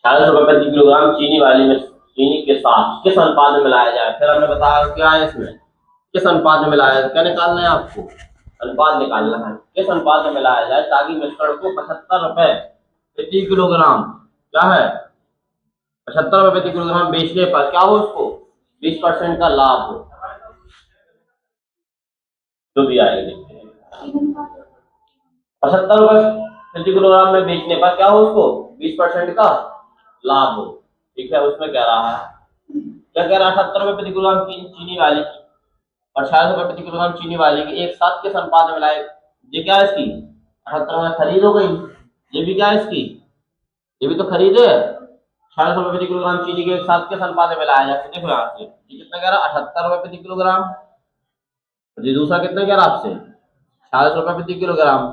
40 रुपए प्रति किलोग्राम चीनी वाली में चीनी के साथ किस अनुपात में मिलाया जाए। फिर हमने बताया क्या है इसमें, किस अनुपात में मिलाया जाए, क्या निकालना है आपको, अनुपात निकालना है, किस अनुपात में मिलाया जाए ताकि मिश्रण को 75 रुपए प्रति किलोग्राम क्या है 75 रुपए प्रति किलोग्राम बेचने पर क्या हो, उसको 20% का लाभ हो। जो भी आएगा देखते हैं, 75 रुपए प्रति किलोग्राम में बेचने पर क्या हो, उसको 20% का लाभ हो। ठीक है, उसमें कह रहा है, क्या कह रहा है, 78 रुपए प्रति किलोग्राम चीनी वाली की और 46 रुपए प्रति किलोग्राम चीनी वाली की एक साथ किस अनुपात में मिलाए। ये क्या है इसकी 78 में खरीद हो गई, ये भी क्या है इसकी, ये भी तो खरीद है। 46 रुपए प्रति किलोग्राम चीनी के एक साथ किस अनुपात में मिलाया जाए। देखो यहाँ से ये कितना कह रहा है 78 रुपए प्रति किलोग्राम, ये दूसरा कितना कह रहा है आपसे 46 रुपए प्रति किलोग्राम।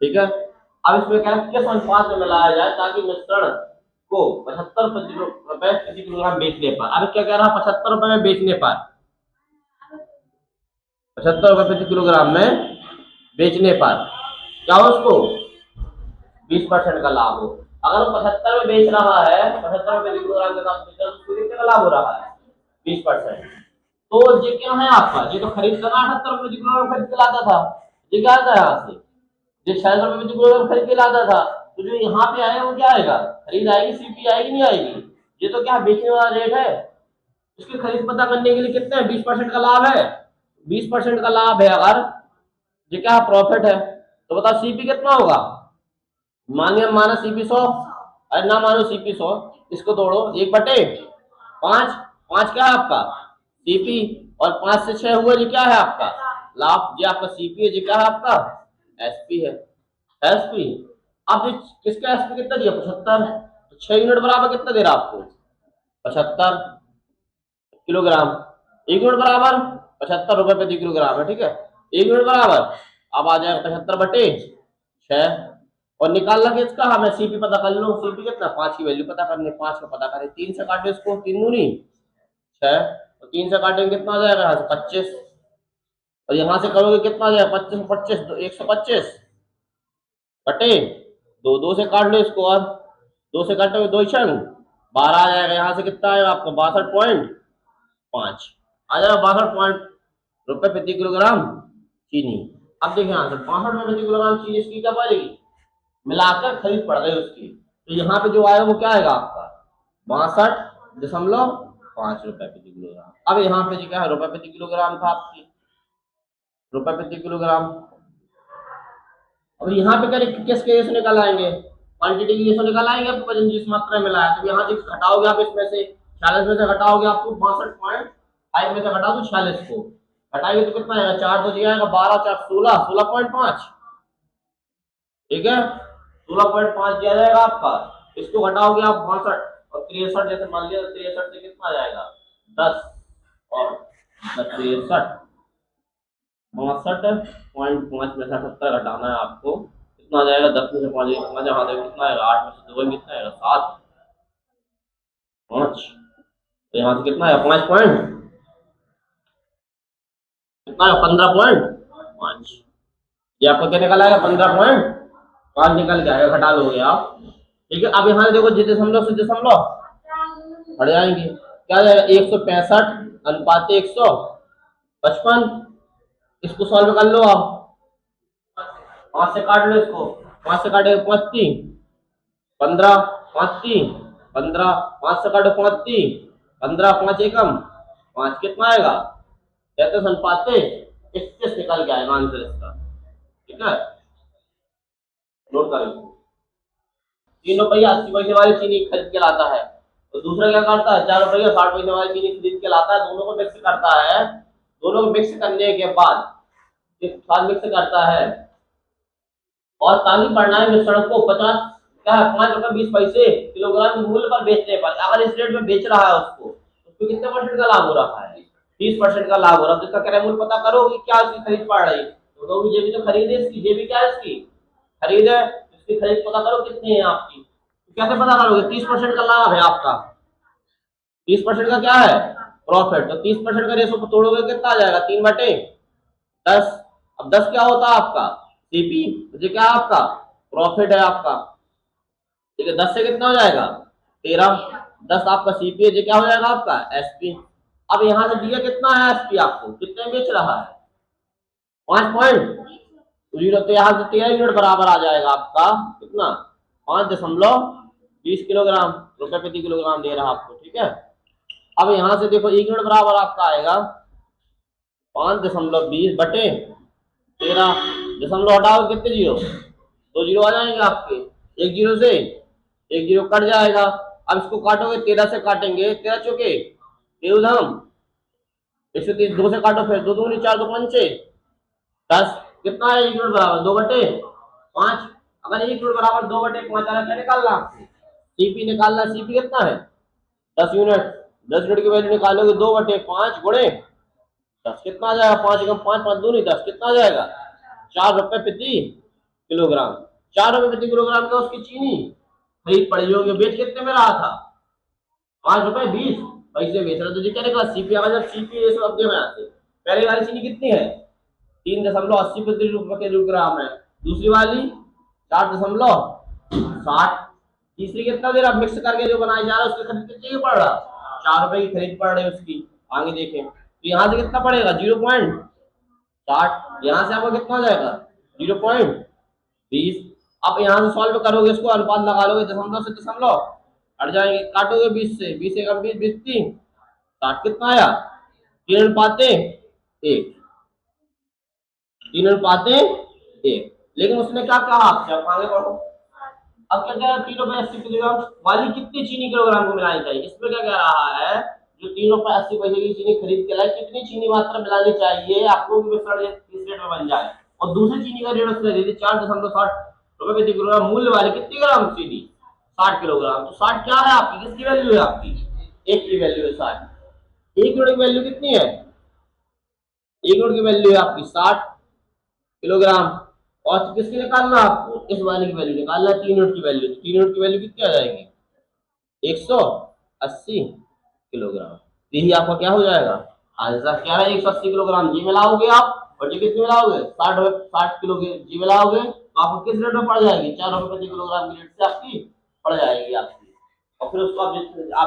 ठीक है, अब इसमें क्या किस अनुपात में मिलाया जाए ताकि मिश्रण को 75 रुपए प्रति किलोग्राम बेचने पर, अब क्या कह रहा है 75 रुपए में बेचने पर, 75 रुपए प्रति किलोग्राम में बेचने पर क्या हो, उसको 20% का लाभ हो। अगर वो 75 में बेच रहा है, 75 रुपए प्रति किलोग्राम के साथ उसको कितने का लाभ हो रहा है 20%। तो ये क्या है आपका, ये तो खरीद करना 78 रुपए प्रति किलोग्राम खरीद के लाता था, ये क्या आता है यहाँ से, ये 46 रुपए प्रति किलोग्राम खरीद के लाता था, तो जो यहाँ पे आएगा वो क्या आएगा, खरीद आएगी, सीपी आएगी नहीं आएगी। ये तो क्या बेचने वाला रेट है, इसकी खरीद पता करने के लिए कितने 20% का लाभ है, 20% का लाभ है। अगर ये क्या प्रॉफिट है तो बताओ सीपी कितना होगा, मानिए माना सीपी 100, अरे ना मानो सीपी 100, इसको तोड़ो 1/5, 5 क्या है आपका सीपी और 5 से 6 हुआ, ये क्या है आपका लाभ, ये आपका सीपी है, ये क्या है आपका एसपी है, एसपी। अब किसका एसपी कितना दिया 75, तो 6 यूनिट बराबर कितना दे रहा आपको 75 किलोग्राम, 1 यूनिट बराबर 75 रुपए प्रति किलोग्राम है। ठीक है, 1 यूनिट बराबर अब आ जाएगा 75/6 और निकालना किसका, हमें सीपी पता कर लो, सीपी कितना 5 की वैल्यू पता करनी, 5 का पता करें, 3 से काटे इसको, 3 दूनी 6 और 3 से काटेंगे कितना आ जाएगा यहाँ से 25 और यहाँ से करोगे कितना आ जाएगा 25 25 125 कटे 2, 2 से काट लो इसको, और 2 से काटोगे 2 छंग 12 आ जाएगा, यहाँ से कितना आएगा आपको 62.5 आ जाएगा, 62 रुपए प्रति किलोग्राम चीनी। अब देखिए यहाँ से 62 रुपए प्रति किलोग्राम चीनी इसकी क्या पड़ेगी, मिलाकर खरीद पड़ गई उसकी, तो यहाँ पे जो आएगा वो क्या आएगा आपका 62.5 रुपए प्रति किलोग्राम। अब यहाँ पे क्या है रुपए प्रति किलोग्राम था आपकी, रुपए प्रति किलोग्राम। अब यहाँ पे करें किस केस निकल आएंगे, क्वांटिटी की केस निकल आएंगे, आपको वजन जिस मात्रा में मिला है, तो यहाँ से घटाओगे आप, इसमें से 46 में से घटाओगे आपको 62.5 में से घटा दो 46 को, घटाएंगे तो कितना आएगा 4 तो आएगा 12 4 16 16.5। ठीक है, 16.5 दिया जाएगा आपका, इसको घटाओगे आप 62 और 63, जैसे मान लिया 63 से कितना आ जाएगा 10 और 63 62.5 में से 78 घटाना है आपको, कितना आ जाएगा 10 में से 5 कितना जहाँ देखो कितना आएगा 8 में से 2 कितना आएगा 7 5, तो यहाँ से कितना आएगा 5 पॉइंट कितना है 15.5, ये आपको क्या निकल आएगा 15.5 निकल के आएगा, घटा लोगे आप। ठीक है, अब यहाँ से देखो जितने दशमलव से दशमलव हट जाएंगे, क्या आ जाएगा 165/155, इसको सॉल्व कर लो आप, 5 से काट लो इसको, 5 से काटे 5 3 15 5 3 15, 5 से काटो 5 3 15 5 एकम 5 कितना आएगा 33/31 निकल के आएगा आंसर इसका। ठीक है, नोट कर लो। 3 रुपया 80 पैसे वाली चीनी खरीद के लाता है, तो दूसरा क्या करता है 4 रुपया 60 पैसे वाली चीनी खरीद के लाता है, दोनों को मिक्स करता है, दोनों को मिक्स करने के बाद एक साथ मिक्स करता है और ताकि परिणामी मिश्रण को 50 क्या है 5 रुपए 20 पैसे किलोग्राम मूल्य पर बेचने पर, अगर इस रेट में बेच रहा है उसको कितने परसेंट का लाभ हो रहा है 30% का लाभ हो रहा है। तो इसका क्रय मूल्य पता करो कि क्या इसकी खरीद पड़ रही है, तो ये भी तो खरीद है इसकी, ये भी क्या है इसकी खरीद है, इसकी खरीद पता करो कितनी है आपकी, तो कैसे पता करोगे 30% का लाभ है आपका, 30% का क्या है प्रॉफिट, तो 30% का रेशो तोड़ोगे कितना आ जाएगा 3/10। अब 10 क्या होता है आपका सीपी, तो क्या आपका प्रॉफिट है आपका। ठीक है, 10 से कितना हो जाएगा 13, 10 आपका सीपी है, ये क्या हो जाएगा आपका एसपी। अब यहाँ से दिया कितना है एसपी आपको, कितने में बेच रहा है 5.0, तो यहाँ से 13 यूनिट बराबर आ जाएगा आपका कितना 5.20 किलोग्राम, रुपए प्रति किलोग्राम दे रहा आपको, ठीक है। अब यहाँ से देखो 1 यूनिट बराबर आपका आएगा 5.20 बटे 13, दशमलव हटाओ कितने जीरो, 2 जीरो आ जाएंगे आपके, एक जीरो से एक जीरो कट जाएगा। अब इसको काटोगे 13 से काटेंगे, 13 चौके 130, 2 से काटो, फिर 2 दूनी 4, 2 पंचे 10, कितना है 1 यूनिट बराबर 2/5। अगर 1 यूनिट बराबर 2/5 आ रहा क्या निकालना आपको, सीपी निकालना, सीपी कितना है 10 यूनिट, 10 यूनिट की वैल्यू निकालोगे 2/5 गुणे 10, कितना आ जाएगा 5 एकम 5, 5 दूनी 10, कितना आ जाएगा 4 रुपए प्रति किलोग्राम। 4 रुपए प्रति किलोग्राम का उसकी चीनी खरीद पड़ी होगी, बेच कितने में रहा था 5.20 बेच रहा, तो क्या निकला सीपी। अगर जब सीपी ये सब अब देखो यहाँ से, पहले वाली चीनी कितनी है 3.80 प्रति रुपए किलोग्राम है, दूसरी वाली 4.60, तीसरी कितना दे रहा मिक्स करके जो बनाया जा रहा है उसकी खरीद कितने की पड़ रहा 4 रुपए की खरीद पड़ रही है उसकी। आगे देखें तो यहाँ से कितना पड़ेगा 0.60, यहाँ से आपको कितना आ जाएगा 0.20। अब यहाँ से सॉल्व करोगे, इसको अनुपात लगा लोगे, दशमलव से दशमलव हट जाएंगे, काटोगे 20 से, 20 एकम 20, 20 3 60, कितना आया 3:1, 3:1। लेकिन उसने क्या कहा आपसे, आप आगे बढ़ो, अब क्या कह रहा है 3.80 किलोग्राम वाली कितनी चीनी किलोग्राम को मिलानी चाहिए, इसमें क्या कह रहा है जो 3.80 की चीनी खरीद के लाए कितनी चीनी मात्रा मिलानी चाहिए आपको कि मिश्रण इस रेट में बन जाए, और दूसरी चीनी का रेट उसने दे दी 4.60 रुपए प्रति किलोग्राम, मूल्य वाली कितनी ग्राम चीनी 60 किलोग्राम। तो 60 क्या है आपकी, किसकी वैल्यू है आपकी, एक की वैल्यू है 60। एक यूनिट की वैल्यू कितनी है, एक यूनिट की वैल्यू है आपकी 60 किलोग्राम, और किसकी निकालना आपको इस वाले की वैल्यू निकालना, 3 यूनिट की वैल्यू, 3 यूनिट की वैल्यू कितनी आ जाएगी 180 किलोग्राम। यही आपका क्या हो जाएगा आंसर, क्या है 180 किलोग्राम जी मिलाओगे आप, और जी कितनी मिलाओगे 60 किलो की जी मिलाओगे तो आपको किस रेट में पड़ जाएगी 4 रुपए प्रति किलोग्राम की रेट से आपकी पड़ जाएगी आपकी। और फिर उसको आप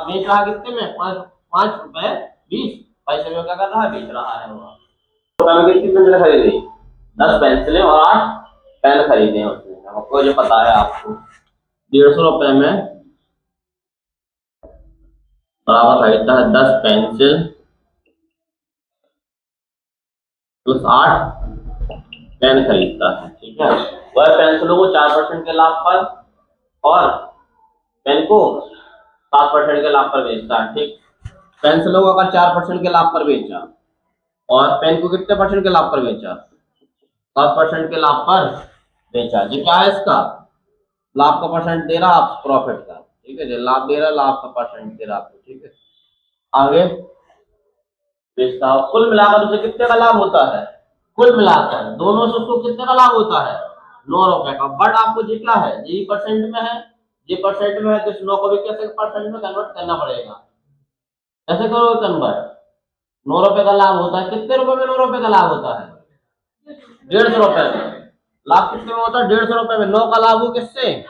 बेच रहा कितने में 5.20 में क्या कर रहा है बेच रहा है वो। तो कितनी पेंसिल खरीदी 10 पेंसिलें और 8 पेन खरीदे हैं उसने, आपको जो पता है आपको 150 रुपए में बराबर खरीदता है 10 पेंसिल प्लस 8 पेन खरीदता है, ठीक है। वह पेंसिलों को 4% के लाभ पर और पेन को 7% के लाभ पर बेचता है, ठीक। पेंसिलों को अगर 4% के लाभ पर बेचा और पेन को कितने परसेंट के लाभ पर बेचा 7% के लाभ पर बेचा, जी क्या है इसका लाभ का परसेंट दे रहा आप प्रॉफिट का, ठीक है, जो लाभ दे रहा लाभ का परसेंट दे रहा आपको, ठीक है। आगे बेचता हो, कुल मिलाकर उसे कितने का लाभ होता है, कुल मिलाकर दोनों से उसको कितने का लाभ होता है 9 रुपए का। बट आपको जी क्या है जी परसेंट में है, जी परसेंट में है तो इस 9 को भी कैसे परसेंट में कन्वर्ट करना पड़ेगा, कैसे करोगे कन्वर्ट, 9 रुपए का लाभ होता है, कितने रुपए में 9 रुपए का लाभ होता है 150 रुपए में। लाभ कितने में होता है 150 रुपए में, 9 का लाभ हो किससे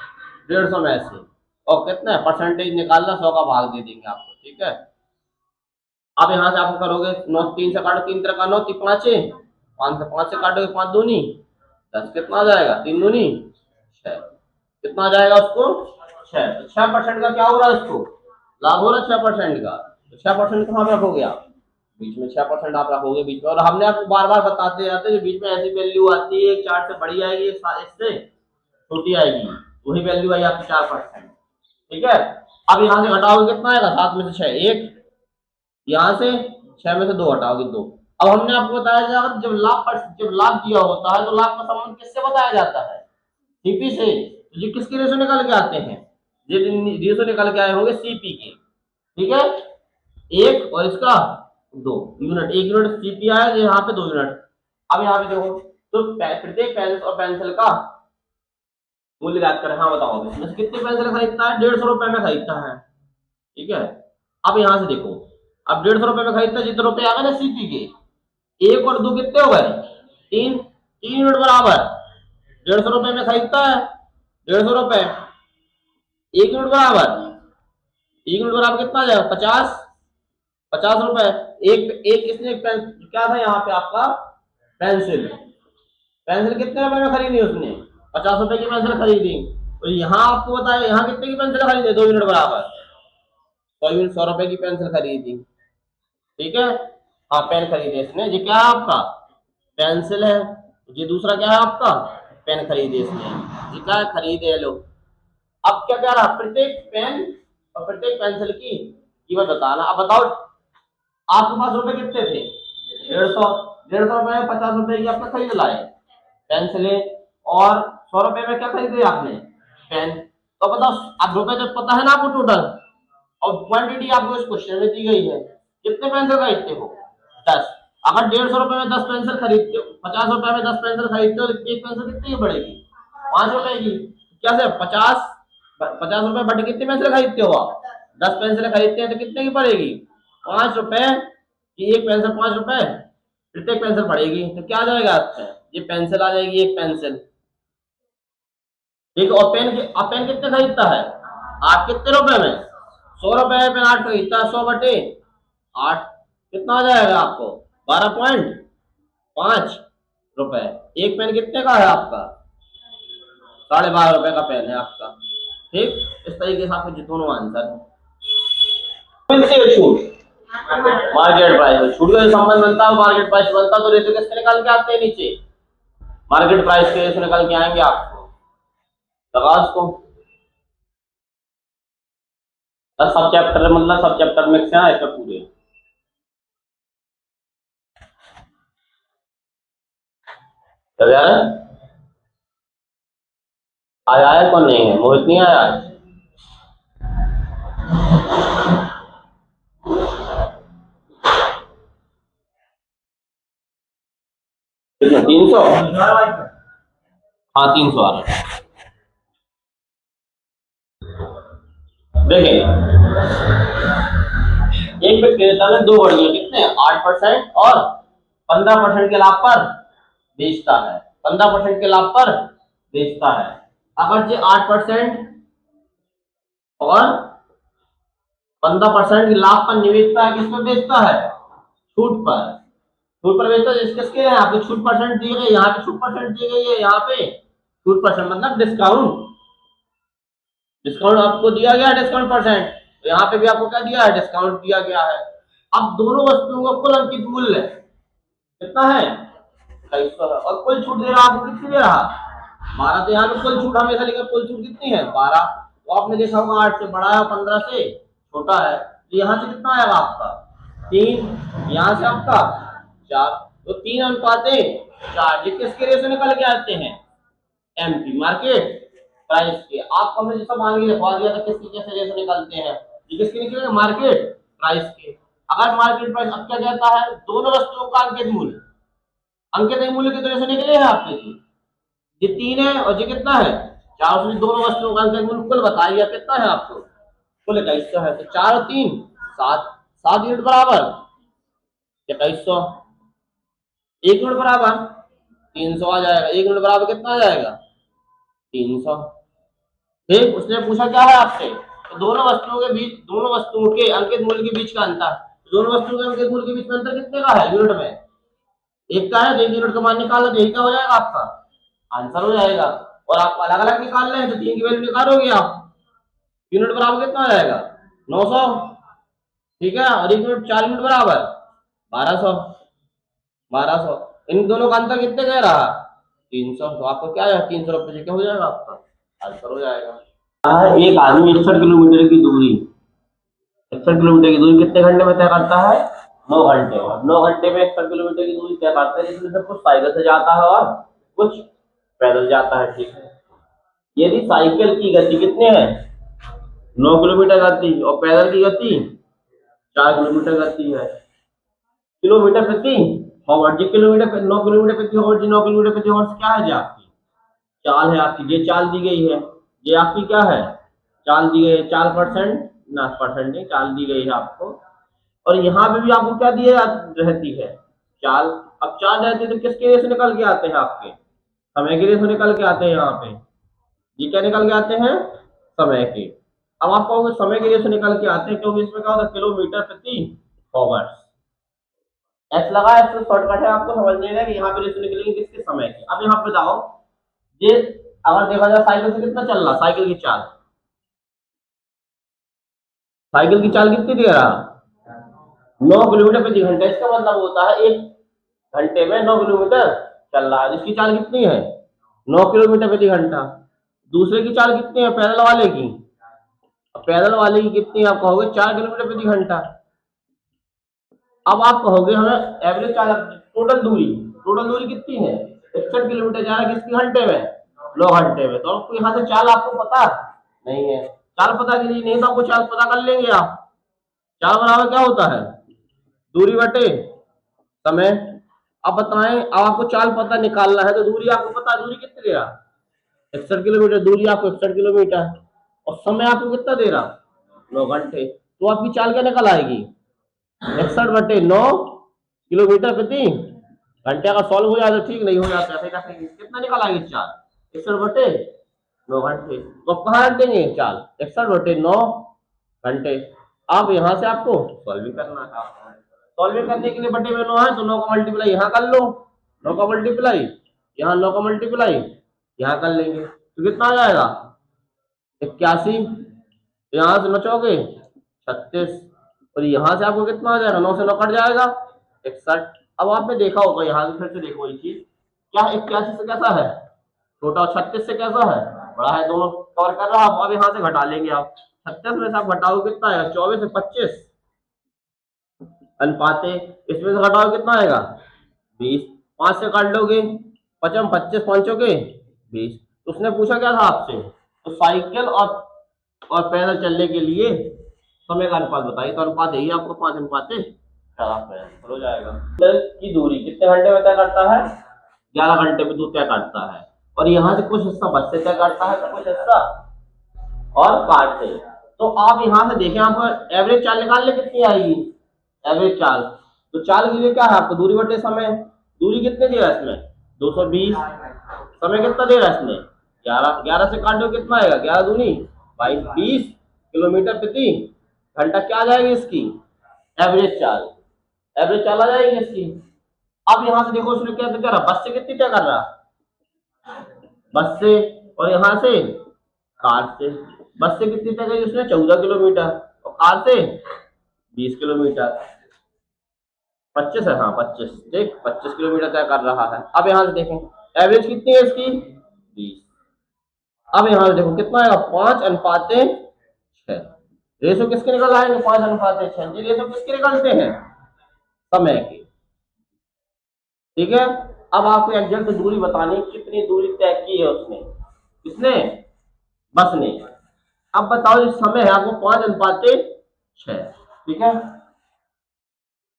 150 में से, और कितना परसेंटेज निकालना 100 का भाग दे देंगे आपको, ठीक है। अब यहाँ से आपको करोगे 9 3 से काटो, 3 तरह का 9 3 5 5 से 5 से काटोगे 5 दूनी 10, कितना आ जाएगा 3 दूनी 6, कितना आ जाएगा उसको 6, तो 6% का क्या हो रहा है उसको लाभ हो रहा है 6% का, तो 6% कहाँ पे रखोगे आप बीच में, 6% आप रखोगे बीच में। और हमने आपको बार बार बताते जाते हैं जो बीच में ऐसी वैल्यू आती है 4 से बड़ी आएगी इससे छोटी आएगी, वही वैल्यू आई आपकी 4%, ठीक है। अब यहाँ से घटाओगे कितना आएगा 7 में से 6 1, यहाँ से 6 में से 2 हटाओगे 2। अब हमने आपको बताया जाएगा जब लाभ दिया होता है तो लाभ का संबंध किससे बताया जाता है सीपी से, तो जी किसके रेशो निकल के आते हैं, ये रेशो निकल के आए होंगे सीपी के, ठीक है, 1 और इसका 2 यूनिट, 1 यूनिट सीपी आया यहाँ पे 2 यूनिट। अब यहाँ पे देखो तो प्रत्येक पेंसिल और पेंसिल का मूल्य याद करें, हाँ बताओ इसमें कितने पेंसिल खरीदता है 150 रुपए में खरीदता है, ठीक है। अब यहाँ से देखो अब 150 रुपए में खरीदता है, जितने रुपए आ गए ना सीपी के, 1 और 2 कितने हो गए 3, 3 यूनिट बराबर 150 रुपए में खरीदता है 150 रुपए, 1 यूनिट बराबर 1 यूनिट बराबर कितना आ जाएगा 50, 50 रुपए। एक एक इसने क्या था यहाँ पे आपका पेंसिल, पेंसिल कितने रुपए में खरीदी उसने, 50 रुपए की पेंसिल खरीदी। और यहाँ आपको बताया यहाँ कितने की पेंसिल खरीदी, 2 यूनिट बराबर 100 यूनिट, 100 रुपए की पेंसिल खरीदी। ठीक है, हाँ पेन खरीदे इसने। ये क्या है आपका पेंसिल है, ये दूसरा क्या है आपका पेन खरीदे इसने। ये क्या है खरीदे लो। अब क्या कह रहा प्रत्येक पेन और प्रत्येक पेंसिल की कीमत बताना। अब बताओ आपके पास रुपए कितने थे, 150, 150 रुपए में 50 रुपए की आपने खरीद लाए पेंसिलें, और 100 रुपए में क्या खरीदे आपने पेन। तो बताओ अब रुपए तो पता है ना आपको टोटल, और क्वांटिटी आपको इस क्वेश्चन में दी गई है, कितने पेंसिल खरीदते हो 10। अगर 150 रुपए में 10 पेंसिल खरीदते हो, 50 रुपए में 10 पेंसिल खरीदते हो, तो एक पेंसिल कितनी की पड़ेगी 5 रुपए की। कैसे 50 रुपए बटे कितनी पेंसिल खरीदते हो आप, 10 पेंसिल खरीदते हैं तो कितने की पड़ेगी 5 रुपए की, एक पेंसिल 5 रुपए प्रत्येक पेंसिल पड़ेगी। तो क्या आ जाएगा आपका, ये पेंसिल आ जाएगी एक पेंसिल। ठीक है, और पेन अब पेन कितने खरीदता है 8, कितने रुपए में 100 रुपए में पेन 8 खरीदता है, 100/8 कितना आ जाएगा आपको 12.5 रुपए। एक पेन कितने का है आपका 12.5 रुपए का पेन है आपका। ठीक, इस तरीके से आपके दोनों आंसर मिलते हैं। छूट मार्केट प्राइस, छूट का जो संबंध बनता है मार्केट प्राइस बनता है, तो रेशियो किसके निकाल के आते हैं नीचे, मार्केट प्राइस के रेशियो निकाल के आएंगे आपको। लगा उसको सब चैप्टर मतलब सब चैप्टर में से आए पूरे। तब यार आज आया कौन नहीं है, मोहित नहीं आया आज। कितना 300, हाँ 300 आ रहा है। देखिए एक विक्रेता ने दो बढ़िया कितने 8% और 15% के लाभ पर बेचता है, 15% के लाभ पर बेचता है। अगर जो 8% और 15% के लाभ पर निवेशता है, किस पर बेचता है छूट पर, छूट पर बेचता है। किसके यहाँ पे छूट परसेंट दी गई, यहाँ पे छूट परसेंट दी गई है, यहाँ पे छूट परसेंट मतलब डिस्काउंट, डिस्काउंट आपको दिया गया डिस्काउंट परसेंट, तो यहाँ पे भी आपको क्या दिया है डिस्काउंट दिया गया है। अब दोनों वस्तुओं का कुल अंकित मूल्य कितना है 250 है, और कुल छूट दे रहा आपको कितनी दे रहा 12। तो यहाँ पे कुल छूट हमेशा लेकर कुल छूट कितनी है 12। तो आपने देखा होगा 8 से बड़ा है, 15 से छोटा है, तो यहाँ से कितना आएगा आपका 3, यहाँ से आपका 4, तो 3:4। ये किसके रेशो निकल के आते हैं एमपी मार्केट प्राइस के। आपको हमने जैसा मान के लिखवा दिया था किसके कैसे रेशो निकलते हैं, ये किसके निकलेंगे मार्केट प्राइस के। अगर मार्केट प्राइस अब क्या कहता है दोनों वस्तुओं का अंकित मूल्य, अंकित मूल्य के रेशो निकले हैं आपके जी, ये 3 है और ये कितना है 4, उसमें दोनों वस्तुओं का अंकित मूल्य कुल बताइए कितना है आपको, कुल 2100 है। तो 4 और 3 7, 7 यूनिट बराबर 2100, 1 यूनिट बराबर 300 आ जाएगा, 1 यूनिट बराबर कितना आ जाएगा 300। ठीक, उसने पूछा क्या है आपसे, तो दोनों वस्तुओं के बीच, दोनों वस्तुओं के अंकित मूल्य के बीच का अंतर, दोनों वस्तुओं के अंकित मूल्य के बीच का अंतर कितने का है यूनिट में, एक का है, तो 1 यूनिट का मान निकालो तो यही क्या हो जाएगा आपका आंसर हो जाएगा। और आप अलग अलग निकाल रहे हैं तो 3 की वैल्यू निकालोगे आप, यूनिट बराबर कितना आ जाएगा 900। ठीक है, और 1 यूनिट 4 यूनिट बराबर 1200, 1200। इन दोनों का अंतर कितने का रहा 300। तो आपको क्या है 300 रुपये से क्या हो जाएगा आपका आंसर हो जाएगा। एक आदमी 61 किलोमीटर की दूरी, 61 किलोमीटर की दूरी कितने घंटे में तय करता है 9 घंटे। 9 घंटे में 61 किलोमीटर की दूरी तय करता है, जिसमें से कुछ साइकिल से जाता है और कुछ पैदल जाता है। ठीक है, यदि साइकिल की गति कितने है 9 किलोमीटर गति और पैदल की गति 4 किलोमीटर गति है, किलोमीटर प्रति हॉवर, जी किलोमीटर 9 किलोमीटर प्रति हॉवर, जी 9 किलोमीटर प्रति हॉवर क्या है जी आपकी चाल है आपकी, ये चाल दी गई है, ये आपकी क्या है चाल दी गई है, चाल परसेंट ना परसेंट नहीं चाल दी गई है आपको। और यहाँ पे भी आपको क्या दी रहती है चाल। अब चाल रहती है तो किसके रेस निकल के आते हैं आपके समय के रेस निकल के आते हैं, यहाँ पे ये क्या निकल के आते हैं समय के। अब आप कहोगे समय के रेशो निकल के आते हैं, क्योंकि इसमें क्या होता है किलोमीटर प्रति आवर्स। एस लगा, एस शॉर्टकट है, आपको समझने का कि यहाँ पे रेशो निकलेंगे किसके, समय के। अब यहाँ पे बताओ ये अगर देखा जाए साइकिल से कितना चल रहा, साइकिल की चाल, साइकिल की चाल कितनी दे रहा, 9 किलोमीटर प्रति घंटा। इसका मतलब होता है 1 घंटे में 9 किलोमीटर चल रहा है। इसकी चाल कितनी है, 9 किलोमीटर प्रति घंटा। दूसरे की चाल कितनी है, पैदल वाले की, पैदल वाले की कितनी है, आप कहोगे 4 किलोमीटर प्रति घंटा। अब आप कहोगे हमें एवरेज चाल, टोटल दूरी कितनी है, 61 किलोमीटर जा रहा है, किसकी घंटे में, 9 घंटे में। तो आपको यहाँ से चाल आपको पता नहीं है, चाल पता की नहीं तो आपको चाल पता कर लेंगे आप। चाल बराबर क्या होता है, दूरी बटे समय। अब बताएं, अब आपको चाल पता निकालना है तो दूरी आपको पता, दूरी कितनी दे रहा, 61 किलोमीटर, दूरी आपको 61 किलोमीटर, और समय आपको कितना दे रहा, 9 घंटे। तो आपकी चाल क्या निकल आएगी, 61/9 किलोमीटर प्रति घंटे। अगर सॉल्व हो जाए तो ठीक, नहीं हो जाता है कितना निकल आएगी चाल, 61/9 घंटे। तो कहाँ रख देंगे चाल, 61/9 घंटे। अब यहाँ से आपको सॉल्विंग करना है। सॉल्विंग करने के लिए बटे में 9 है तो 9 का मल्टीप्लाई यहाँ कर लो, 9 का मल्टीप्लाई यहाँ, 9 का मल्टीप्लाई यहाँ कर लेंगे तो कितना आ जाएगा, 81। यहाँ से बचोगे 36, और यहाँ से आपको कितना आ जाएगा, 9 से 9 कट जाएगा, 61। अब आपने देखा होगा, यहाँ से फिर से देखो ये चीज, क्या 81 से कैसा है छोटा, और 36 से कैसा है बड़ा है, दोनों कवर कर रहा है। अब यहाँ से घटा लेंगे आप, 36 में से आप घटाओगे कितना आएगा, 24 से 25 अनुपाते, इसमें से घटाओ कितना आएगा 20, 5 से काट लोगे 55, 25 पांचोगे 20। तो उसने पूछा क्या था आपसे, तो साइकिल और पैदल चलने के लिए समय का अनुपात बताइए। तो अनुपात यही आपको 5:4 हो जाएगा। की दूरी कितने घंटे में तय करता है, 11 घंटे में तय करता है। और यहाँ से कुछ हिस्सा बस से तय करता है, तो कुछ हिस्सा और कार से। तो आप यहाँ से देखें, आपको एवरेज चाल निकालने कितनी आएगी, एवरेज चाल। तो चाल के लिए क्या है आपको, दूरी बटे समय। दूरी कितने दे रहा है इसमें, 220। समय कितना दे रहा है इसमें, 11। 11 से काटो कितना आएगा, 11 दूनी 22, 20 किलोमीटर प्रति घंटा। क्या आ जाएगी इसकी एवरेज चाल, एवरेज चाल आ जाएगी इसकी। अब यहाँ से देखो उसने क्या कर रहा, बस से कितनी तय कर रहा, बस से, और यहाँ से कार से। बस से कितनी तय करी उसने, 14 किलोमीटर, और कार से 20 किलोमीटर, 25 है, हाँ 25, देख 25 किलोमीटर तय कर रहा है। अब यहाँ से देखें एवरेज कितनी है इसकी, 20। अब यहाँ से देखो कितना आएगा, 5:6। रेशो किसके निकल आएंगे, 5:6। ये रेशो किसके निकलते हैं, समय के। ठीक है, अब आपको एग्जैक्ट दूरी बतानी, कितनी दूरी तय की है उसने, किसने, बस ने। अब बताओ जो समय है आपको 5:6। ठीक है,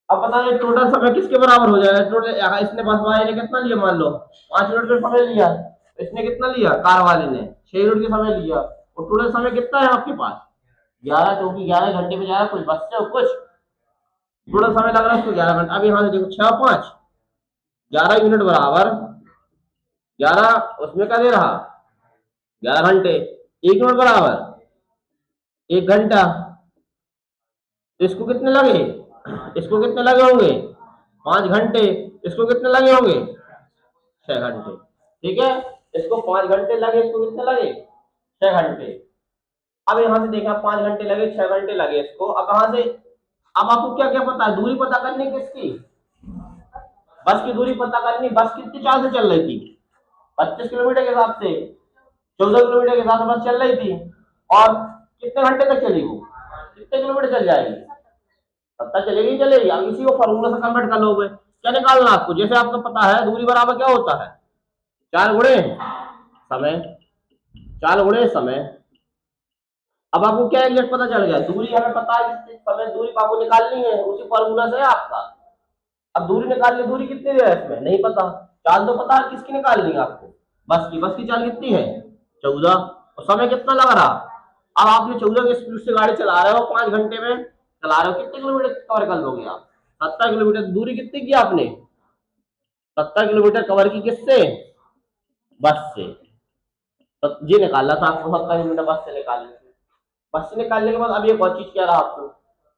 अब बताइए टोटल समय किसके बराबर हो जाएगा, टोटल इसने बस वाले ने कितना लिया, मान लो 5 मिनट का समय लिया, इसने कितना लिया, कार वाले ने 6 मिनट का समय लिया, और टोटल समय कितना है आपके पास 11, क्योंकि 11 घंटे में जा रहा है, कुछ बस से और कुछ टोटल समय लग रहा है उसको 11 घंटे। अब यहाँ से देखो 6 5 11 यूनिट बराबर 11, उसमें क्या दे रहा 11 घंटे। 1 यूनिट बराबर 1 घंटा, तो इसको कितने लगे, इसको कितने लगे होंगे 5 घंटे, इसको कितने लगे होंगे 6 घंटे। ठीक है, इसको 5 घंटे लगे, इसको कितने लगे 6 घंटे। अब यहाँ से देखा 5 घंटे लगे, 6 घंटे लगे इसको। अब कहाँ से, अब आपको क्या क्या पता है, दूरी पता करनी किसकी, बस की दूरी पता करनी। बस कितनी चाल से चल रही थी, 25 किलोमीटर के हिसाब से, 14 किलोमीटर के हिसाब से बस चल रही थी, और कितने घंटे तक चली वो, कितने किलोमीटर चल जाएगी, पता चलेगी चलेगी। अब इसी को फॉर्मूला से कन्वर्ट कर लोगे, क्या निकालना आपको, जैसे आपको पता है दूरी बराबर क्या होता है, 4 गुणे समय, 4 गुणे समय। अब आपको क्या एग्जैक्ट पता चल गया, दूरी हमें पता है, समय दूरी आपको निकालनी है उसी फॉर्मूला से आपका। अब दूरी निकाल ली, दूरी कितनी है इसमें नहीं पता, चाल तो पता है किसकी निकालनी है आपको, बस की। बस की चाल कितनी है 14, और समय कितना लग रहा। अब आपने 14 की स्पीड से गाड़ी चला रहे हो, 5 घंटे में चला रहे हो, कितने किलोमीटर कवर कर लोगे आप, 70 किलोमीटर। दूरी कितनी की आपने, 70 किलोमीटर कवर की, किससे, बस से। तो ये निकालना था आपको, 70 किलोमीटर बस से निकालने से। बस से निकालने के बाद अब एक और चीज कह रहा आपको,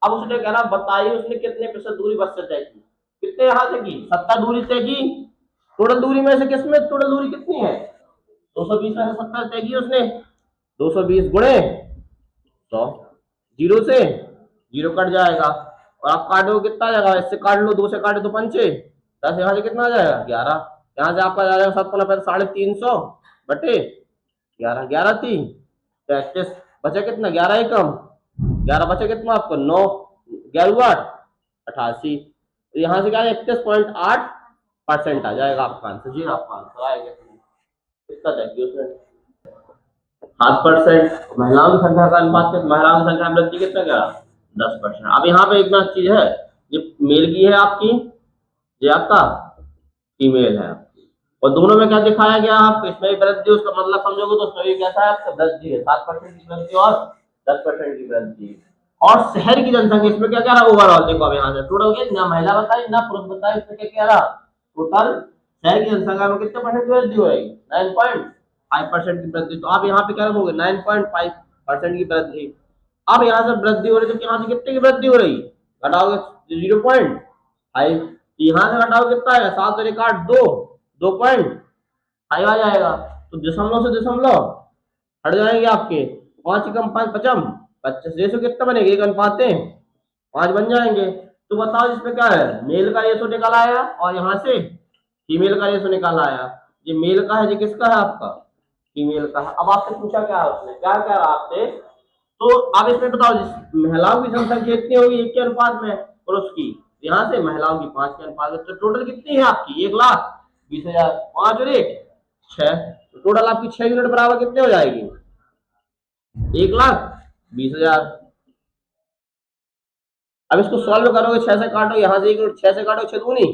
अब उसने कह रहा बताइए उसने कितने प्रतिशत दूरी बस से तय की, कितने यहाँ से की 70 दूरी तय की, टोटल दूरी में से किसमें टोटल दूरी कितनी है 220 में से 70 तय की उसने, 220 गुणे 100, जीरो से जीरो कट जाएगा और आप काटो कितना आ जाएगा, इससे काट लो, 2 से काटे तो 5 10, यहाँ से कितना आ जाएगा 11, यहाँ से आपका आ जाएगा 7 बटे 11, 11 थी 33, बचा कितना 11 ही कम, 11 बचा कितना आपको 9, 11 8 88, तो यहाँ से क्या है 31.8% आ जाएगा आपका आंसर, जी आपका आंसर आएगा कितना देखिए उसमें 7%। महिलाओं की संख्या का अनुपात महिलाओं की संख्या में वृद्धि कितना क्या 10%। अब यहाँ पे एक बात चीज है, ये मेल की है आपकी, ये आपका फीमेल है आपकी, और दोनों में क्या दिखाया गया आपको, इसमें वृद्धि, उसका मतलब समझोगे तो उसमें कैसा है आपका वृद्धि है 7% की वृद्धि और 10% की वृद्धि। और शहर की जनसंख्या इसमें क्या कह रहा है ओवरऑल, देखो अब यहाँ से टोटल के ना महिला बताई ना पुरुष बताए, इसमें क्या कह रहा टोटल शहर की जनसंख्या में कितने परसेंट की वृद्धि हो रही 9.5% की वृद्धि, तो आप यहाँ पे क्या रखोगे 9.5% की वृद्धि। अब यहाँ से वृद्धि हो रही तो यहाँ से कितने की वृद्धि हो रही, घटाओगे 0.5, यहाँ से घटाओ कितना आएगा 7 और 1 8 2, 2.5 आ जाएगा, तो दशमलव से दशमलव हट जाएंगे आपके, 5 कम 5 पचम 25, रेशो कितना बनेगा 1:5 बन जाएंगे। तो बताओ इसमें क्या है, मेल का रेशो निकाला आया और यहाँ से फीमेल का रेशो निकाला आया, ये मेल का है, ये किसका है आपका फीमेल का है। अब आपसे पूछा क्या है उसने, क्या कह रहा आपसे, तो अब इसमें बताओ महिलाओं की जनसंख्या कितनी होगी 1 के अनुपात में पुरुष की, यहाँ से महिलाओं की 5 के अनुपात में, तो टोटल कितनी है आपकी 1,20,000, 5 और 1 6, तो टोटल आपकी 6 यूनिट बराबर कितने हो जाएगी 1,20,000। अब इसको सॉल्व करोगे 6 से काटो, यहाँ से 1 यूनिट 6 से काटो 6 दूनी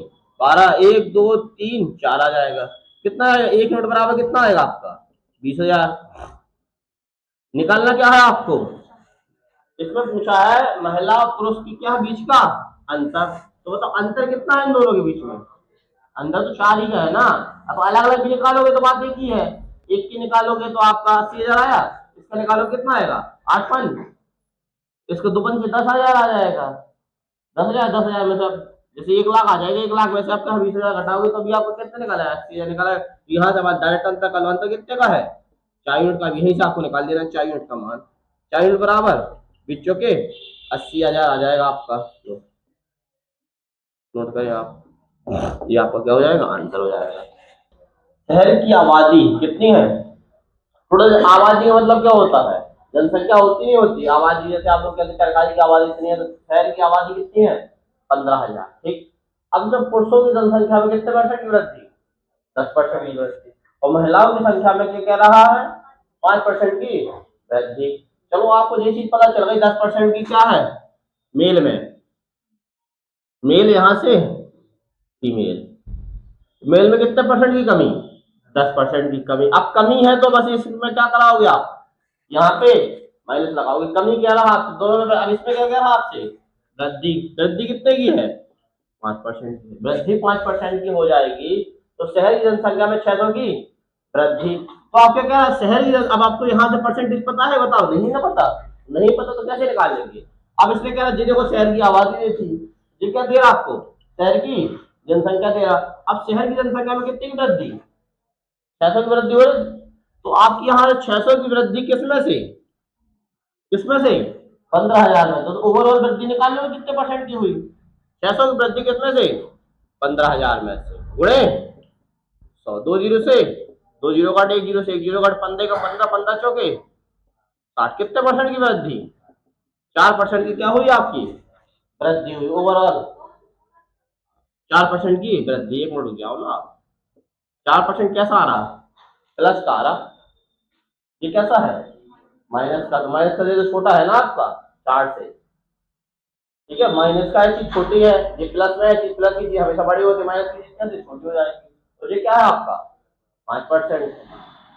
12, 1 2 3 4 आ जाएगा, कितना आएगा 1 यूनिट बराबर कितना आएगा आपका 20,000। निकालना क्या है आपको, इसमें पूछा है महिला और पुरुष की क्या बीच का अंतर, तो बताओ अंतर कितना है इन दोनों के बीच में, अंदर तो 4 ही का है ना। अब अलग अलग भी निकालोगे तो बात एक ही है, एक की निकालोगे तो आपका 80,000 आया, इसका निकालोगे कितना आएगा 8 इसको 2 से 10,000 आ जाएगा, 10,000 10,000 में से जैसे 1 लाख आ जाएगा, 1 लाख में से आपका 20,000 घटाओगे तो अभी आपको कितना निकाला है 80,000 निकाला, यहाँ से डायरेक्ट अंतर का अंतर कितने का है 4 यूनिट का, यही से आपको निकाल देना 4 यूनिट का मान, 4 यूनिट बराबर बीचों के 80,000 आ जाएगा आपका, नोट करें आप, ये आपका क्या हो जाएगा आंसर हो जाएगा। शहर की आबादी कितनी है, थोड़ा आबादी का मतलब क्या होता है, जनसंख्या होती नहीं होती आबादी, जैसे आप लोग कहते हैं सरकारी की आबादी इतनी है, तो शहर की आबादी कितनी है 15,000, ठीक। अब जब पुरुषों की जनसंख्या में कितने परसेंट की वृद्धि 10% की वृद्धि, और महिलाओं की संख्या में क्या कह रहा है 5% की वृद्धि। चलो आपको ये चीज पता चल गई 10% की क्या है मेल में, मेल यहाँ से फीमेल, मेल में कितने परसेंट की कमी 10% की कमी। अब कमी है तो बस इसमें क्या कराओगे आप यहाँ पे माइनस लगाओगे, कमी कह रहा आपसे दोनों में, अब इसमें क्या कह रहा आपसे वृद्धि, वृद्धि कितने की है 5% की, वृद्धि 5% की हो जाएगी, तो शहर की जनसंख्या में 600 की वृद्धि। तो आप क्या कह रहा है शहर की, अब आपको यहाँ से परसेंटेज पता है बताओ, नहीं ना पता, नहीं पता तो कैसे निकाल लेंगे। अब इसमें कह रहा है देखो शहर की आबादी थी, ये क्या दे रहा आपको शहर की जनसंख्या दे रहा, अब शहर की जनसंख्या में कितनी की वृद्धि 600 की वृद्धि हो रही, तो आपकी यहाँ 600 की वृद्धि किसमें से 15,000 में, तो ओवरऑल वृद्धि निकालने में कितने परसेंट की हुई 600 की वृद्धि किसमें से 15,000 में से गुणे 100, 2 जीरो से 2 जीरो काट 1 जीरो से 1 जीरो काट 15 का 15 15 चौके 60, कितने परसेंट की वृद्धि 4% की क्या हुई आपकी वृद्धि हुई, ओवरऑल 4% की वृद्धि। 1 मिनट रुक जाओ ना, 4% कैसा आ रहा प्लस का आ रहा, ये कैसा है माइनस का, तो माइनस का तो छोटा है ना आपका 4 से, ठीक है, माइनस का चीज छोटी है, ये प्लस में है चीज, प्लस की चीज हमेशा बड़ी होती है, माइनस की चीज कैसे छोटी हो जाएगी, तो ये क्या है आपका 5%,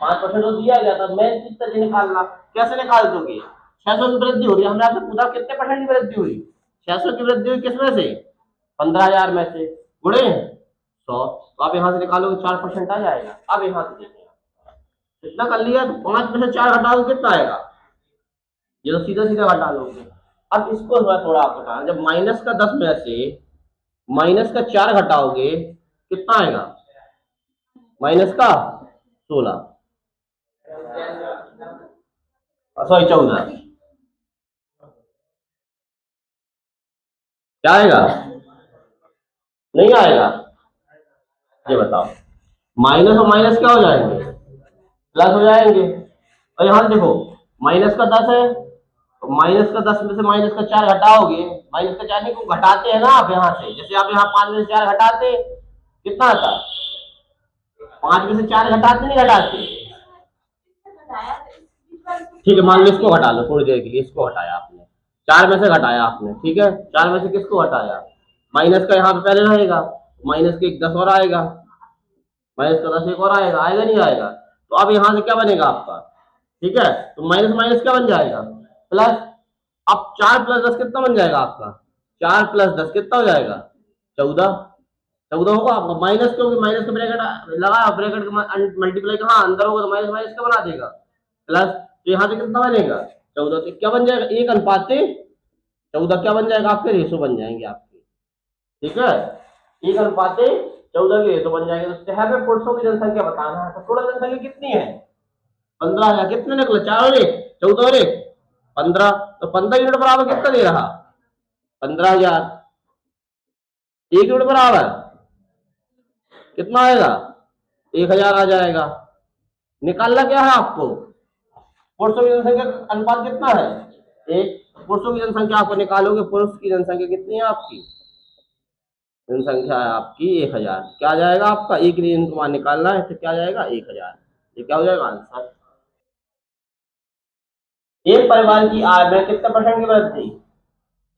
5% तो दिया गया था, मेन चीज तो निकालना, कैसे निकाल दोगे 600 की वृद्धि हो रही है, हमने आपसे पूछा कितने परसेंट की वृद्धि हुई 600 की वृद्धि हुई किसमें से 15,000 में से गुणे 100, तो आप यहाँ से निकालोगे 4% आ जाएगा। अब यहाँ से देखिए कितना कर लिया, तो 5 में से 4 घटाओगे कितना आएगा ये तो सीधा सीधा घटा लोगे। अब इसको थोड़ा आप घटाना, जब माइनस का 10 में से माइनस का 4 घटाओगे कितना आएगा? माइनस का 16, सॉरी 14, क्या आएगा? नहीं आएगा। ये बताओ, माइनस और माइनस क्या हो जाएंगे? प्लस हो जाएंगे। और यहाँ देखो, माइनस का 10 है, तो माइनस का 10 में से माइनस का 4 घटाओगे, माइनस का 4 नहीं को घटाते हैं ना आप यहाँ से, जैसे आप यहाँ 5 में से 4 घटाते कितना आता? 5 में से 4 घटाते नहीं घटाते? ठीक है, मान लो इसको घटा लो थोड़ी देर के लिए, इसको हटाया आपने, 4 में से घटाया आपने, ठीक है, 4 में से किसको हटाया? माइनस का यहाँ पे पहले रहेगा, माइनस के एक 10 और आएगा, माइनस का 10 एक और आएगा, आएगा नहीं आएगा? तो अब यहाँ से क्या बनेगा आपका? ठीक है, तो माइनस माइनस क्या बन जाएगा? प्लस। अब 4 प्लस 10 कितना बन जाएगा आपका? 4 प्लस 10 कितना हो जाएगा? 14। 14 होगा आपका। माइनस क्योंकि माइनस का ब्रैकेट लगाया, ब्रैकेट मल्टीप्लाई कहाँ अंदर होगा, तो माइनस माइनस क्या बना देगा? प्लस। तो यहाँ से कितना बनेगा? 14। तो क्या बन जाएगा? 1:14 क्या बन जाएगा? आपके रेशो बन जाएंगे आपके, ठीक है, 1:14 के रेशो बन जाएंगे। तो शहर में पुरुषों की जनसंख्या बताना है, तो टोटल जनसंख्या कितनी है? 15,000। कितने निकले? 4 और 1, 14 और 1, 15। तो 15 यूनिट बराबर कितना दे रहा? 15,000। 1 यूनिट बराबर कितना आएगा? 1,000 आ जाएगा। निकालना क्या है आपको? पुरुषों की जनसंख्या का अनुपात कितना है? 1। पुरुषों की जनसंख्या आपको निकालोगे, पुरुष की जनसंख्या कितनी है आपकी? जनसंख्या है आपकी 1,000। क्या आ जाएगा आपका? एक रीजन को निकालना है, तो क्या आ जाएगा? 1,000। ये क्या हो जाएगा आंसर? एक परिवार की आय में कितने परसेंट की वृद्धि?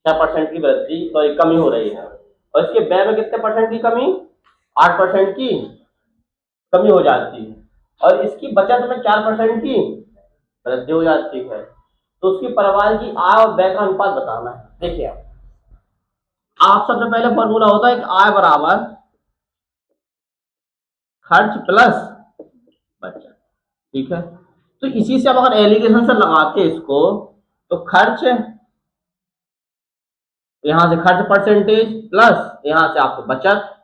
6% की वृद्धि, सॉरी कमी हो रही है। और इसके व्यय में कितने परसेंट की कमी? 8% की कमी हो जाती है। और इसकी बचत में 4% की वृद्धि हो जाती है। तो उसकी परिवार की आय और व्यय का अनुपात बताना है। देखिए, आप सबसे पहले फॉर्मूला होता है कि आय बराबर खर्च प्लस बचत, ठीक है। तो इसी से अब अगर एलिगेशन से लगाते इसको, तो खर्च, यहां से खर्च परसेंटेज प्लस यहां से आपको बचत,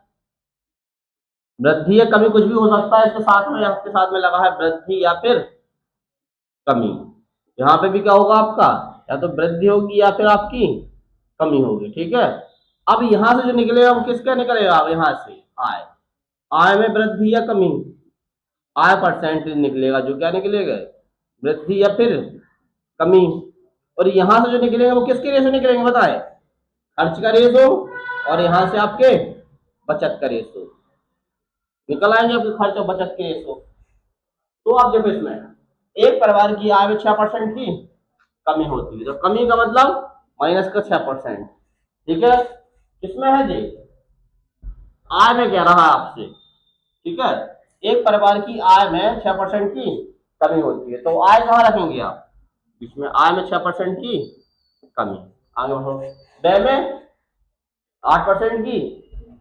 वृद्धि या कमी कुछ भी हो सकता है इसके साथ में, आपके साथ में लगा है वृद्धि या फिर कमी। यहाँ पे भी क्या होगा आपका? या तो वृद्धि होगी या फिर आपकी कमी होगी, ठीक है। अब यहां से जो निकलेगा वो किसका निकलेगा? अब यहां से आय, आय में वृद्धि या कमी, आय परसेंटेज निकलेगा, जो क्या निकलेगा? वृद्धि या फिर कमी। और यहां से जो निकलेगा वो किसके रेशो निकलेंगे बताए? खर्च का रेशो, और यहां से आपके बचत का रेशो निकल आएंगे, आपके खर्च और बचत के रेशो। तो आप देखो, इसमें एक परिवार की आय में 6% की कमी होती है, तो कमी का मतलब माइनस का 6%, ठीक है। किसमें है जी? आय में कह रहा है आपसे, ठीक है। एक परिवार की आय में 6% की कमी होती है, तो आय कहाँ रखेंगे आप? इसमें आय में 6% की कमी। आगे बढ़ो। व्यय में 8% की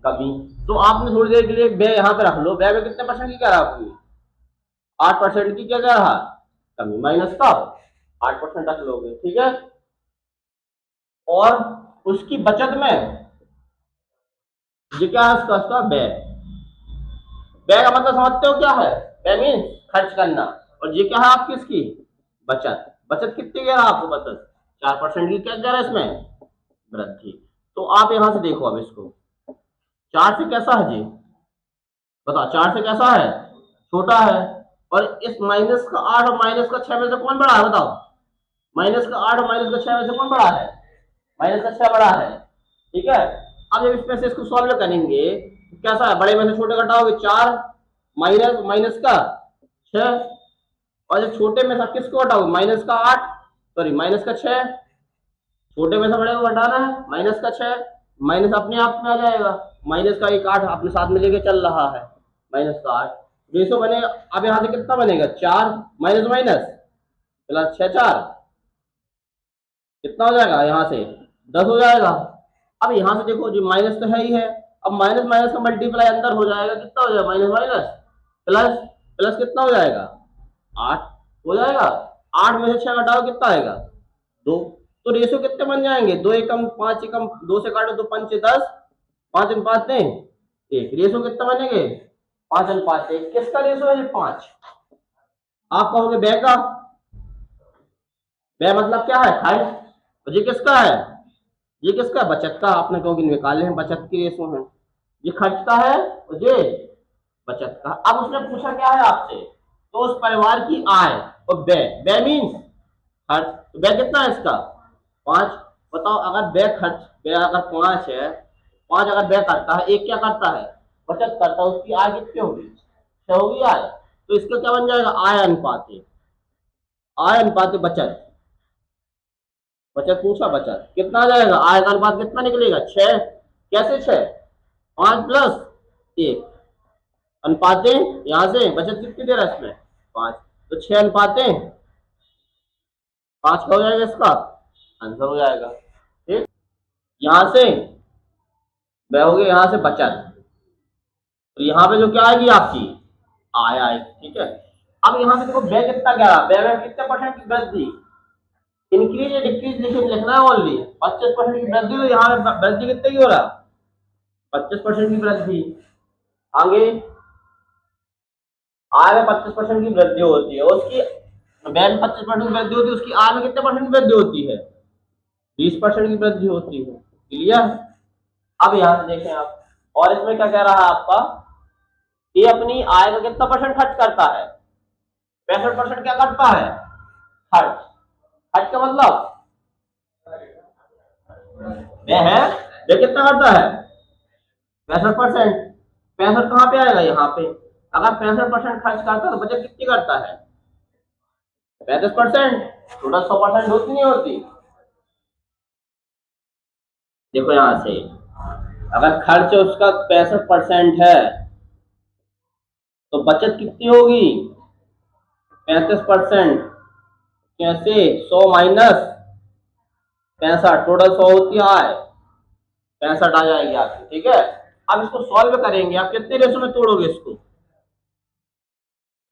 कमी। तो आपने थोड़ी देर के लिए व्यय यहाँ पे रख लो, व्यय में कितने परसेंट की कह रहा आपकी? 8% की क्या कह रहा? कमी, माइनस का 8% रख लोगे, ठीक है। और उसकी बचत में ये क्या है? उसका व्यय। व्यय का मतलब समझते हो क्या है? व्यय मीन्स खर्च करना, और ये क्या है आपकी इसकी बचत। बचत कितनी कह रहा आपको? बचत 4% की क्या कह रहा है इसमें? वृद्धि। तो आप यहां से देखो, अब इसको 4 से कैसा है जी? बताओ, 4 से कैसा है? छोटा है। और इस माइनस का 8 और माइनस का 6 में से कौन बड़ा है? बताओ, माइनस का 8 और माइनस का 6 में से कौन बड़ा है? माइनस का 6 बड़ा है, ठीक है। अब जब इसमें से इसको सॉल्व करेंगे तो कैसा है? बड़े में से छोटे घटाओगे 4 माइनस माइनस का 6, और जब छोटे में से किसको घटाओगे? माइनस का 8, सॉरी माइनस का 6, छोटे में से बड़े को घटाना है, माइनस का 6, माइनस अपने आप में आ जाएगा, माइनस का 1 8 अपने साथ में लेके चल रहा है, माइनस का 8 रेशो बनेगा। अब यहाँ से कितना बनेगा? 4 माइनस माइनस प्लस 6 4 कितना हो जाएगा? यहाँ से 10 हो जाएगा। अब यहाँ से देखो, जो माइनस तो है ही है, अब माइनस माइनस का मल्टीप्लाई अंदर हो जाएगा, कितना हो जाएगा? माइनस माइनस प्लस, प्लस कितना हो जाएगा? 8 हो जाएगा। 8 में से 6 घटाओ कितना आएगा? 2। तो रेशो कितने बन जाएंगे, 2 एकम 5 एकम, 2 से काटो तो 5 से 10, 5 अनुपात 1। रेशो कितना बनेंगे, 5 अनुपात 1। किसका रेशो है, 5। आप कहोगे बे का, बे मतलब क्या है, खर्च। तो ये किसका है, ये किसका, बचत का। आपने कहोगे निकाले हैं, बचत की रेशो है। ये खर्च का है और ये बचत का। अब उसने पूछा क्या है आपसे, तो उस परिवार की आय और व्यय, व्यय मीन्स खर्च। तो व्यय कितना है इसका, 5। बताओ अगर व्यय खर्च, व्यय अगर 5 है, 5 अगर व्यय करता है, एक क्या करता है, बचत करता है, उसकी आय कितनी होगी, 6 होगी आय। तो इसका क्या बन जाएगा, आय अनुपात, आय अनुपात बचत। बचत पूछा, बचत कितना आ जाएगा, आय का अनुपात कितना निकलेगा, 6। कैसे 6, 5 प्लस 1 अनुपाते, यहां से बचत कितनी दे रहा है इसमें, 5। तो 6 अनुपाते 5 का हो जाएगा, इसका आंसर हो जाएगा। ठीक, यहां से वह हो गया, यहां से बचत। तो यहाँ पे जो क्या आएगी आपकी, आय आएगी। ठीक है, अब यहाँ पे देखो व्यय कितना क्या रहा, व्यय में कितने परसेंट की वृद्धि, इंक्रीज या डिक्रीज लिखना है ओनली। 25% की वृद्धि, तो यहाँ पे वृद्धि कितने की हो रहा, 25% की वृद्धि। आगे आय में 25% की वृद्धि होती है, उसकी व्यय में 25% की वृद्धि होती है, उसकी आय में कितने परसेंट की वृद्धि होती है, 20% की वृद्धि होती है। क्लियर। अब यहां से देखें आप, और इसमें क्या कह रहा है आपका, ये अपनी आय का कितना परसेंट खर्च करता है, 65% क्या करता है, खर्च। खर्च का मतलब वह है, वह कितना करता है, 65%। 65 कहाँ पे आएगा, यहाँ पे। अगर 65% खर्च करता है तो बचत कितनी करता है, 35%। टोटल 100% होती नहीं होती। देखो यहां से, अगर खर्च उसका 65% है तो बचत कितनी होगी, 35%। कैसे, 100 माइनस 65, टोटल 100 होती है आय, 65 आ जाएगी आपकी। ठीक है, अब इसको सॉल्व करेंगे, आप कितने रेशो में तोड़ोगे इसको,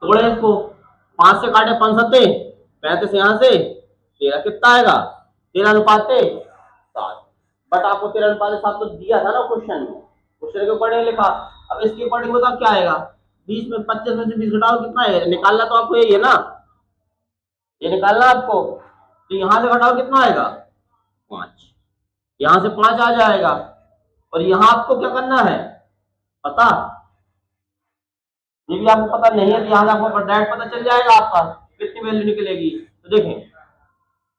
तोड़े इसको, 5 से काटे 5 सत्ते 35, यहां से 13 कितना आएगा, 13 अनुपात 7। बट आपको 13 अनुपात 7 तो दिया था ना क्वेश्चन में, क्वेश्चन के ऊपर लिखा। अब इसके अकॉर्डिंग बताओ क्या आएगा, 20 में 25 में से 20 घटाओ कितना है, निकालना तो आपको यही है ना, ये निकालना आपको। तो यहां से घटाओ कितना आएगा, 5। यहां से 5 आ जाएगा, और यहां आपको क्या करना है, पता, ये भी आपको पता नहीं है, तो यहां से आपको डायरेक्ट पता चल जाएगा आपका कितनी वैल्यू निकलेगी। तो देखें,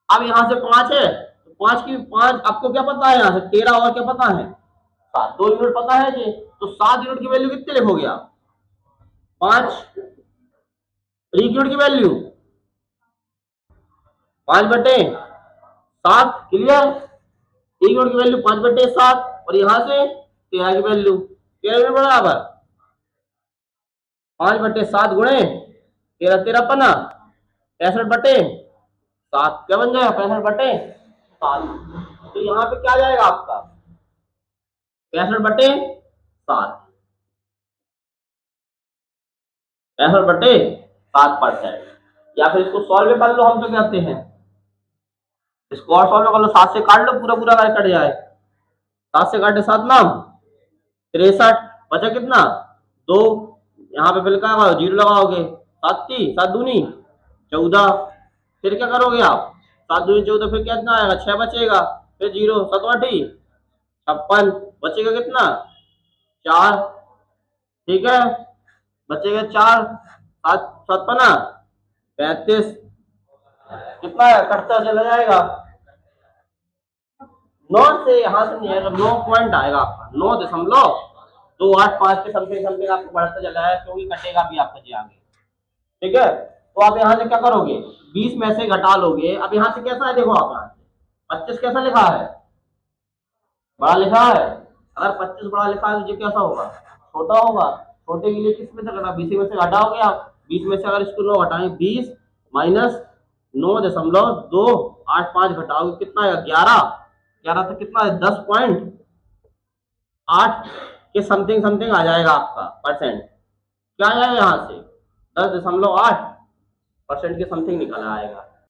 अब यहां से 5 है, तो 5 की 5 आपको क्या पता है, यहां से 13 और क्या पता है, 7, 2 यूनिट पता है जी। तो 7 यूनिट की वैल्यू कितने लिखोगे आप, 5। 1 यूनिट की वैल्यू 5/7। क्लियर, 1 यूनिट की वैल्यू 5/7, और यहां से 13 की वैल्यू, 13 यूनिट बराबर 5/7 गुणे 13, 13 पना 65/7, क्या बन जाएगा, 65/7। तो यहाँ पे क्या जाएगा आपका, 65/7, 65/7%। या फिर इसको सॉल्व कर लो, हम तो कहते हैं इसको और सॉल्व कर लो, 7 से काट लो, पूरा पूरा कट जाए, 7 से काटे 7 नाम 63, बचा कितना, 2। यहाँ पे फिर क्या जीरो लगाओगे, 7 दूनी 14। फिर क्या करोगे आप, 7 दूनी 14, फिर कितना आएगा, 6 बचेगा, फिर 0, 7 8 56, बचेगा कितना, 4। ठीक है, बचेगा 4, 7 7 पना 35, कितना है, कटता चला जाएगा, 9 से यहाँ से नहीं आएगा, 9 पॉइंट आएगा आपका, 9.285 के समथिंग समथिंग आपको बढ़ता चला है, क्योंकि कटेगा भी आपका जी आगे। ठीक है, तो आप यहाँ से क्या करोगे, 20 में से घटा लोगे। अब यहाँ से कैसा है, देखो आप यहाँ से 25 कैसा लिखा है, बड़ा लिखा है। अगर 25 बड़ा लिखा है तो ये कैसा होगा, छोटा होगा। छोटे के लिए किस में से घटा, 20 में से घटाओगे आप, 20 में से अगर इसको 9 घटाएंगे, 20 माइनस 9.285 घटाओगे कितना है, 11। 11 तो कितना है, 10.8 के समथिंग समथिंग आ जाएगा आपका परसेंट। क्या आएगा यहाँ से, 10.8% के समथिंग निकल आएगा।